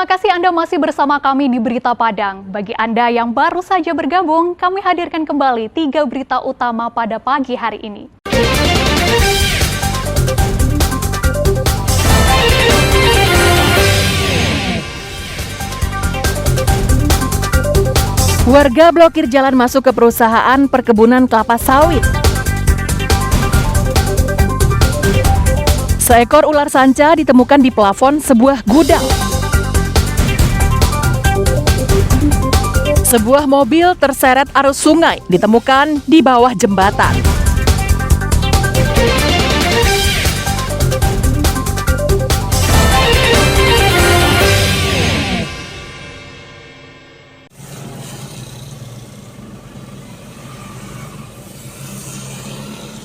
Terima kasih Anda masih bersama kami di Berita Padang. Bagi Anda yang baru saja bergabung, kami hadirkan kembali 3 berita utama pada pagi hari ini. Warga blokir jalan masuk ke perusahaan perkebunan kelapa sawit. Seekor ular sanca ditemukan di plafon sebuah gudang. Sebuah mobil terseret arus sungai ditemukan di bawah jembatan.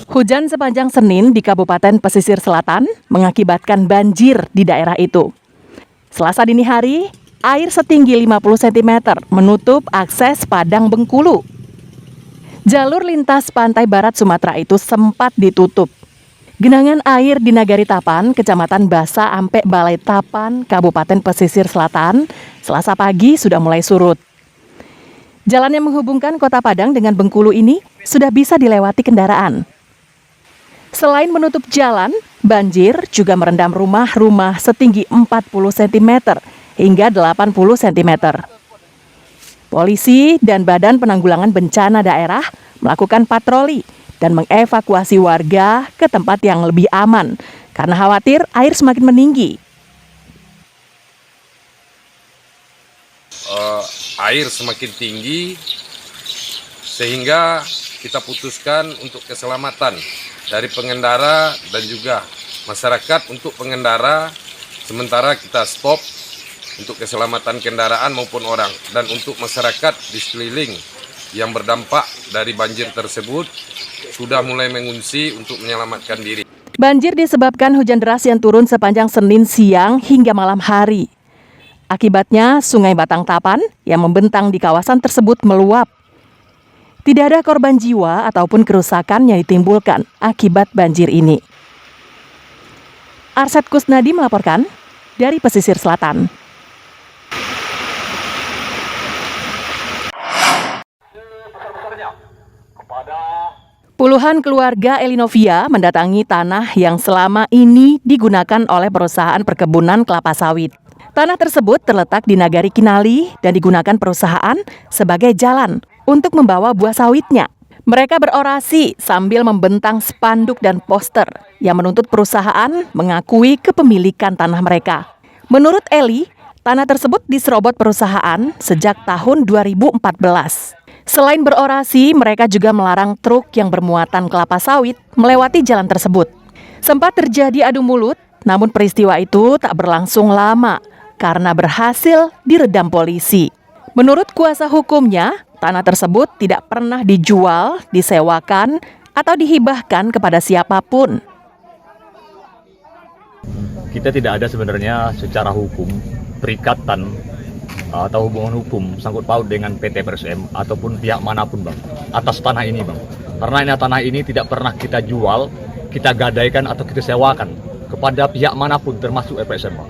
Hujan sepanjang Senin di Kabupaten Pesisir Selatan mengakibatkan banjir di daerah itu. Selasa dini hari, air setinggi 50 cm menutup akses Padang Bengkulu. Jalur lintas pantai barat Sumatera itu sempat ditutup. Genangan air di Nagari Tapan, Kecamatan Basa Ampe Balai Tapan, Kabupaten Pesisir Selatan, Selasa pagi sudah mulai surut. Jalan yang menghubungkan Kota Padang dengan Bengkulu ini sudah bisa dilewati kendaraan. Selain menutup jalan, banjir juga merendam rumah-rumah setinggi 40 cm hingga 80 cm. Polisi dan Badan Penanggulangan Bencana Daerah melakukan patroli dan mengevakuasi warga ke tempat yang lebih aman karena khawatir air semakin meninggi. Air semakin tinggi sehingga kita putuskan untuk keselamatan dari pengendara dan juga masyarakat untuk pengendara, sementara kita stop untuk keselamatan kendaraan maupun orang, dan untuk masyarakat di sekeliling yang berdampak dari banjir tersebut sudah mulai mengungsi untuk menyelamatkan diri. Banjir disebabkan hujan deras yang turun sepanjang Senin siang hingga malam hari. Akibatnya Sungai Batang Tapan yang membentang di kawasan tersebut meluap. Tidak ada korban jiwa ataupun kerusakan yang ditimbulkan akibat banjir ini. Arsyad Kusnadi melaporkan dari Pesisir Selatan. Puluhan keluarga Elinovia mendatangi tanah yang selama ini digunakan oleh perusahaan perkebunan kelapa sawit. Tanah tersebut terletak di Nagari Kinali dan digunakan perusahaan sebagai jalan untuk membawa buah sawitnya. Mereka berorasi sambil membentang spanduk dan poster yang menuntut perusahaan mengakui kepemilikan tanah mereka. Menurut Eli, tanah tersebut diserobot perusahaan sejak tahun 2014. Selain berorasi, mereka juga melarang truk yang bermuatan kelapa sawit melewati jalan tersebut. Sempat terjadi adu mulut, namun peristiwa itu tak berlangsung lama karena berhasil diredam polisi. Menurut kuasa hukumnya, tanah tersebut tidak pernah dijual, disewakan, atau dihibahkan kepada siapapun. Kita tidak ada sebenarnya secara hukum perikatan atau hubungan hukum sangkut paut dengan PT PSM ataupun pihak manapun, Bang, atas tanah ini, Bang. Karena tanah ini tidak pernah kita jual, kita gadaikan atau kita sewakan kepada pihak manapun termasuk PSM, Bang.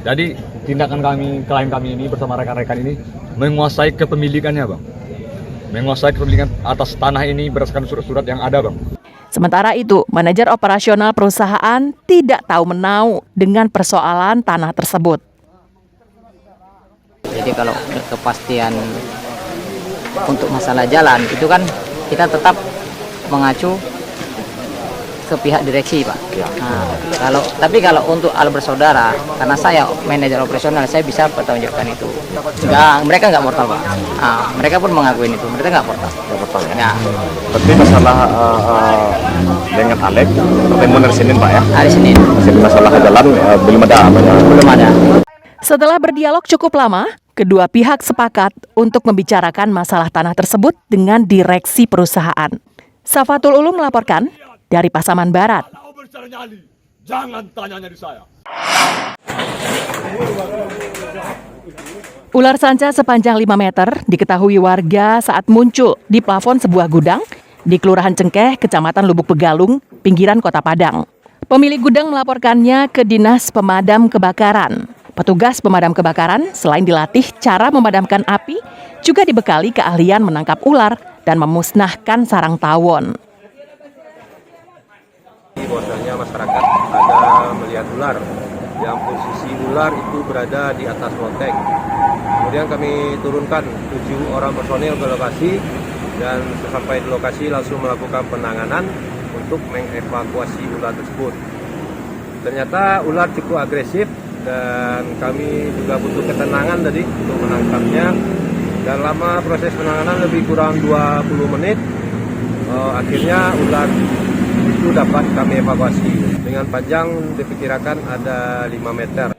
Jadi tindakan klien kami ini bersama rekan-rekan ini menguasai kepemilikannya, Bang. Menguasai kepemilikan atas tanah ini berdasarkan surat-surat yang ada, Bang. Sementara itu, manajer operasional perusahaan tidak tahu menau dengan persoalan tanah tersebut. Jadi kalau kepastian untuk masalah jalan itu kan kita tetap mengacu ke pihak direksi, Pak. Nah, kalau untuk al bersaudara, karena saya manajer operasional, saya bisa pertanggungjawabkan itu. Mereka nggak mortal, Pak. Mereka pun mengakuin itu, mereka nggak mortal. Ya. Berarti masalah dengan Alek ketemu hari Senin, Pak, ya? Hari Senin. Masalah jalan belum ada. Belum ada. Setelah berdialog cukup lama, kedua pihak sepakat untuk membicarakan masalah tanah tersebut dengan direksi perusahaan. Safatul Ulum melaporkan dari Pasaman Barat. Jangan tanya di saya. Ular sanca sepanjang 5 meter diketahui warga saat muncul di plafon sebuah gudang di Kelurahan Cengkeh, Kecamatan Lubuk Begalung, pinggiran Kota Padang. Pemilik gudang melaporkannya ke Dinas Pemadam Kebakaran. Petugas pemadam kebakaran selain dilatih cara memadamkan api, juga dibekali keahlian menangkap ular dan memusnahkan sarang tawon. Bahwasanya masyarakat ada melihat ular, yang posisi ular itu berada di atas loteng. Kemudian kami turunkan 7 orang personil ke lokasi dan sesampai di lokasi langsung melakukan penanganan untuk mengevakuasi ular tersebut. Ternyata ular cukup agresif dan kami juga butuh ketenangan tadi untuk menangkapnya. Dan lama proses penanganan lebih kurang 20 menit. Akhirnya ular itu dapat kami evakuasi dengan panjang diperkirakan ada 5 meter.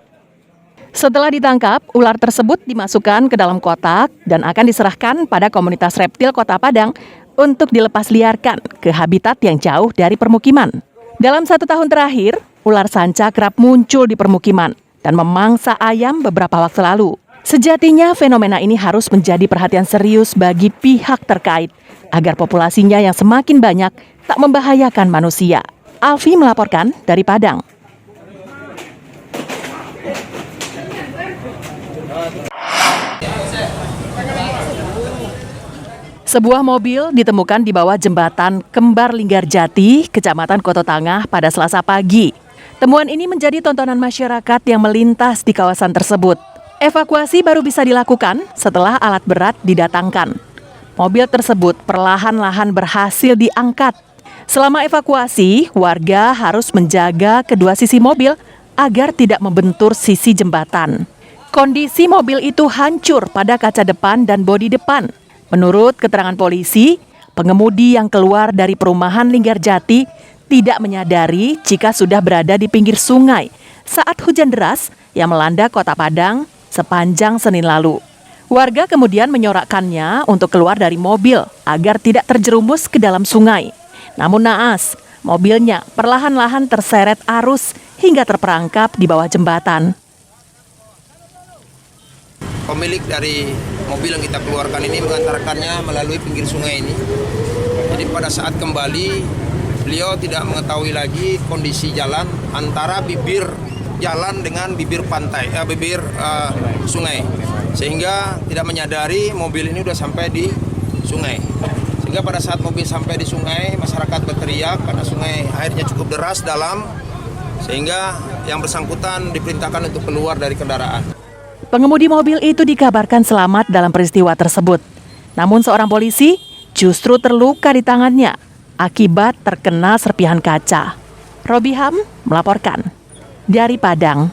Setelah ditangkap, ular tersebut dimasukkan ke dalam kotak dan akan diserahkan pada komunitas reptil Kota Padang untuk dilepas liarkan ke habitat yang jauh dari permukiman. Dalam 1 tahun terakhir, ular sanca kerap muncul di permukiman dan memangsa ayam beberapa waktu lalu. Sejatinya fenomena ini harus menjadi perhatian serius bagi pihak terkait agar populasinya yang semakin banyak tak membahayakan manusia. Alfi melaporkan dari Padang. Sebuah mobil ditemukan di bawah jembatan Kembar Linggarjati, Kecamatan Koto Tangah pada Selasa pagi. Temuan ini menjadi tontonan masyarakat yang melintas di kawasan tersebut. Evakuasi baru bisa dilakukan setelah alat berat didatangkan. Mobil tersebut perlahan-lahan berhasil diangkat. Selama evakuasi, warga harus menjaga kedua sisi mobil agar tidak membentur sisi jembatan. Kondisi mobil itu hancur pada kaca depan dan bodi depan. Menurut keterangan polisi, pengemudi yang keluar dari perumahan Linggarjati tidak menyadari jika sudah berada di pinggir sungai saat hujan deras yang melanda Kota Padang sepanjang Senin lalu. Warga kemudian menyorakkannya untuk keluar dari mobil agar tidak terjerumus ke dalam sungai. Namun naas, mobilnya perlahan-lahan terseret arus hingga terperangkap di bawah jembatan. Pemilik dari mobil yang kita keluarkan ini mengantarkannya melalui pinggir sungai ini. Jadi pada saat kembali, beliau tidak mengetahui lagi kondisi jalan antara bibir jalan dengan bibir pantai, bibir sungai. Sehingga tidak menyadari mobil ini sudah sampai di sungai. Sehingga pada saat mobil sampai di sungai, masyarakat berteriak karena sungai airnya cukup deras dalam. Sehingga yang bersangkutan diperintahkan untuk keluar dari kendaraan. Pengemudi mobil itu dikabarkan selamat dalam peristiwa tersebut. Namun seorang polisi justru terluka di tangannya akibat terkena serpihan kaca. Robiham melaporkan dari Padang.